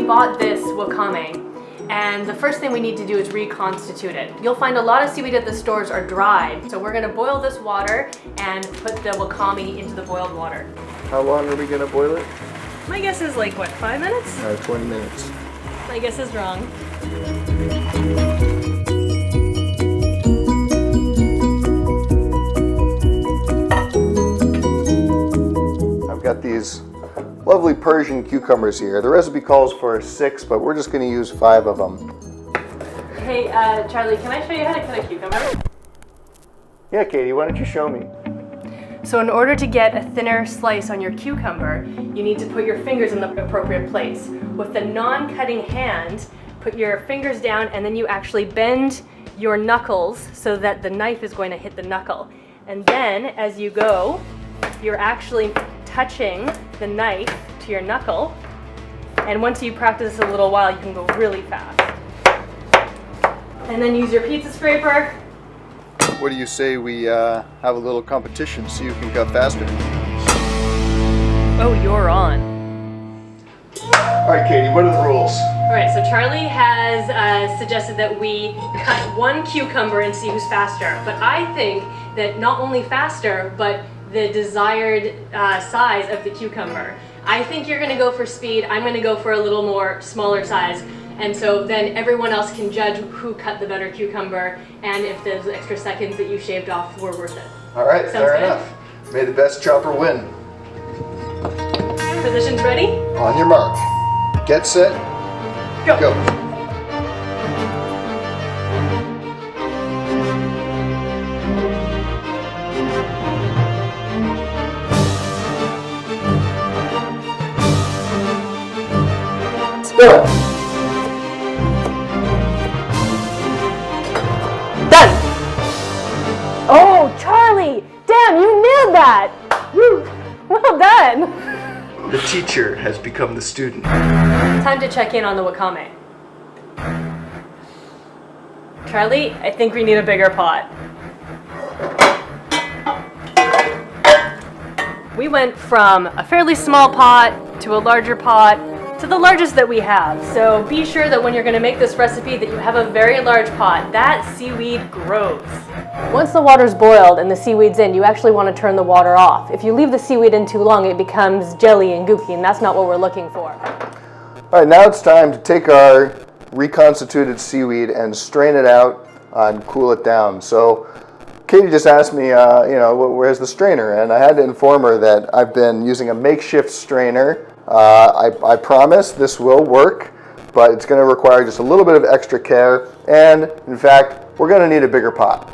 we bought this wakame, and the first thing we need to do is reconstitute it. You'll find a lot of seaweed at the stores are dried, so we're going to boil this water and put the wakame into the boiled water. How long are we going to boil it? My guess is like, what, 5 minutes? 20 minutes. My guess is wrong. I've got these lovely Persian cucumbers here. The recipe calls for 6, but we're just going to use 5 of them. Hey, Charlie, can I show you how to cut a cucumber? Yeah, Katie, why don't you show me? So in order to get a thinner slice on your cucumber, you need to put your fingers in the appropriate place. With the non-cutting hand, put your fingers down and then you actually bend your knuckles so that the knife is going to hit the knuckle. And then as you go, you're actually touching the knife to your knuckle. And once you practice a little while, you can go really fast. And then use your pizza scraper. What do you say we have a little competition so you can cut faster? Oh, you're on. All right, Katie, what are the rules? All right, so Charlie has suggested that we cut 1 cucumber and see who's faster. But I think that not only faster, but the desired size of the cucumber. I think you're gonna go for speed. I'm gonna go for a little more smaller size. And so then everyone else can judge who cut the better cucumber and if those extra seconds that you shaved off were worth it. All right, Sounds fair good? enough. May the best chopper win. Positions ready? On your mark. Get set. Go. Go. Spill. Done! Oh, Charlie! Damn, you nailed that! Woo! Well done! The teacher has become the student. Time to check in on the wakame. Charlie, I think we need a bigger pot. We went from a fairly small pot to a larger pot to the largest that we have. So be sure that when you're going to make this recipe that you have a very large pot. That seaweed grows. Once the water's boiled and the seaweed's in, you actually want to turn the water off. If you leave the seaweed in too long, it becomes jelly and gooky, and that's not what we're looking for. All right, now it's time to take our reconstituted seaweed and strain it out and cool it down. So Katie just asked me, where's the strainer? And I had to inform her that I've been using a makeshift strainer. I promise this will work, but it's going to require just a little bit of extra care. And in fact, we're going to need a bigger pot.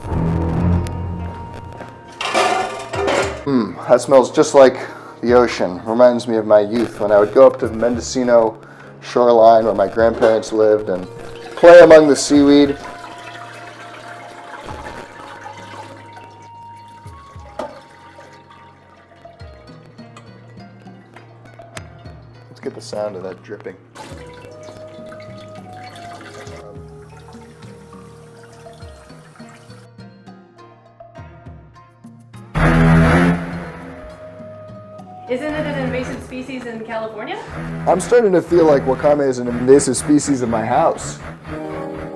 That smells just like the ocean. Reminds me of my youth when I would go up to the Mendocino shoreline where my grandparents lived and play among the seaweed. Let's get the sound of that dripping. Isn't it an invasive species in California? I'm starting to feel like wakame is an invasive species in my house.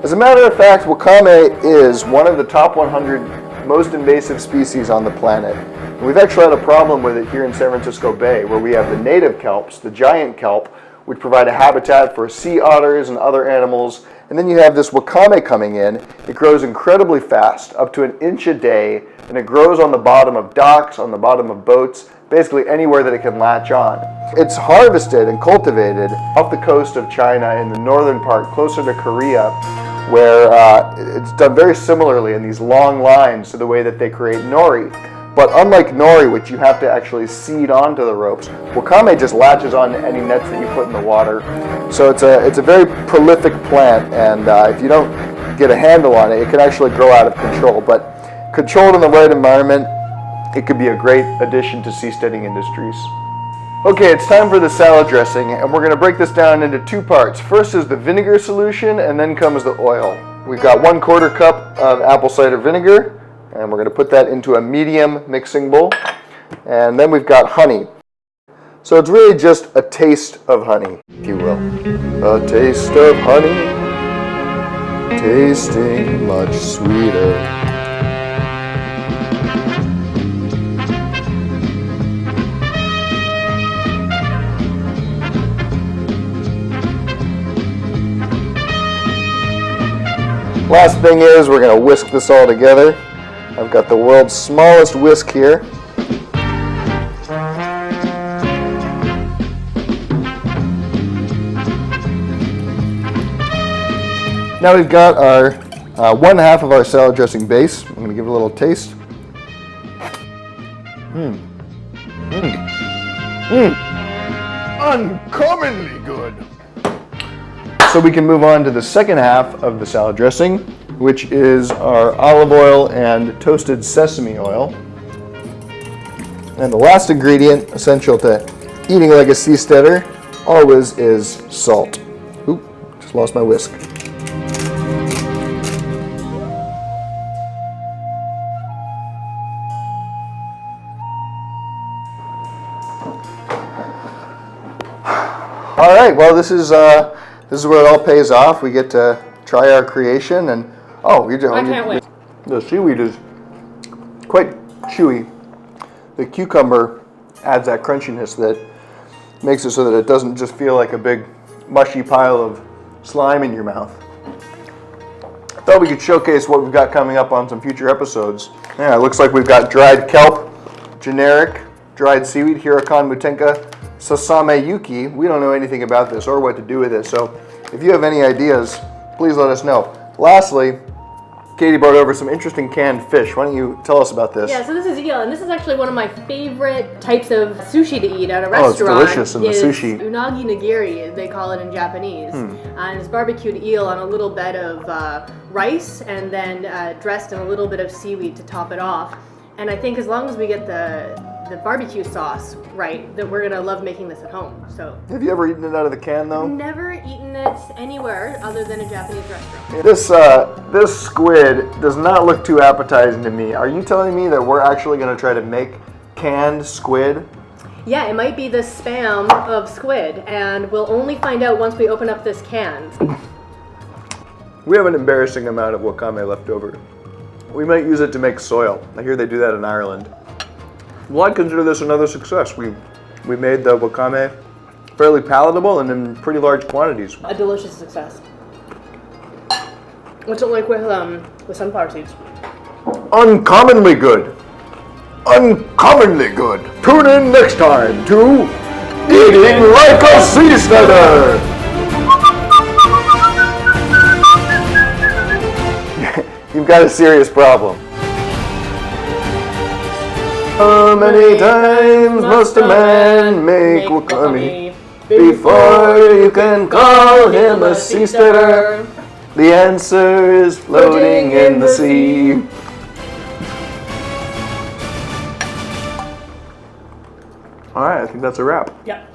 As a matter of fact, wakame is one of the top 100 most invasive species on the planet. And we've actually had a problem with it here in San Francisco Bay, where we have the native kelps, the giant kelp, which provide a habitat for sea otters and other animals. And then you have this wakame coming in. It grows incredibly fast, up to 1 inch a day, and it grows on the bottom of docks, on the bottom of boats, basically anywhere that it can latch on. It's harvested and cultivated off the coast of China in the northern part, closer to Korea, where it's done very similarly in these long lines to the way that they create nori. But unlike nori, which you have to actually seed onto the ropes, wakame just latches on any nets that you put in the water. So it's a very prolific plant, and if you don't get a handle on it, it can actually grow out of control. But controlled in the right environment, it could be a great addition to seasteading industries. Okay, it's time for the salad dressing, and we're going to break this down into 2 parts. First is the vinegar solution, and then comes the oil. We've got 1/4 cup of apple cider vinegar, and we're going to put that into a medium mixing bowl. And then we've got honey. So it's really just a taste of honey, if you will. A taste of honey, tasting much sweeter. Last thing is we're going to whisk this all together. I've got the world's smallest whisk here. Now we've got our 1/2 of our salad dressing base. I'm going to give it a little taste. Uncommonly good. So we can move on to the second half of the salad dressing, which is our olive oil and toasted sesame oil. And the last ingredient, essential to eating like a seasteader, always is salt. Oop, just lost my whisk. All right, well, this is where it all pays off. We get to try our creation, and I can't wait. The seaweed is quite chewy. The cucumber adds that crunchiness that makes it so that it doesn't just feel like a big mushy pile of slime in your mouth. I thought we could showcase what we've got coming up on some future episodes. Yeah, it looks like we've got dried kelp, generic, dried seaweed, Hirakan mutenka, sesame yuki. We don't know anything about this or what to do with it, so if you have any ideas, please let us know. Lastly, Katie brought over some interesting canned fish. Why don't you tell us about this? Yeah, so this is eel, and this is actually one of my favorite types of sushi to eat at a restaurant. Oh, it's delicious in the sushi. Unagi nigiri, they call it in Japanese. And it's barbecued eel on a little bed of rice, and then dressed in a little bit of seaweed to top it off. And I think as long as we get the barbecue sauce right, that we're gonna love making this at home. So. Have you ever eaten it out of the can, though? Never eaten it anywhere other than a Japanese restaurant. This squid does not look too appetizing to me. Are you telling me that we're actually gonna try to make canned squid? Yeah, it might be the spam of squid, and we'll only find out once we open up this can. We have an embarrassing amount of wakame left over. We might use it to make soil. I hear they do that in Ireland. Well, I'd consider this another success. We made the wakame fairly palatable and in pretty large quantities. A delicious success. What's it like with sunflower seeds? Uncommonly good. Uncommonly good. Tune in next time to Eating Like a Seasteader. You've got a serious problem. How many times must a man make wakame before you can call him a seasteader? The answer is floating in the sea. All right, I think that's a wrap. Yep.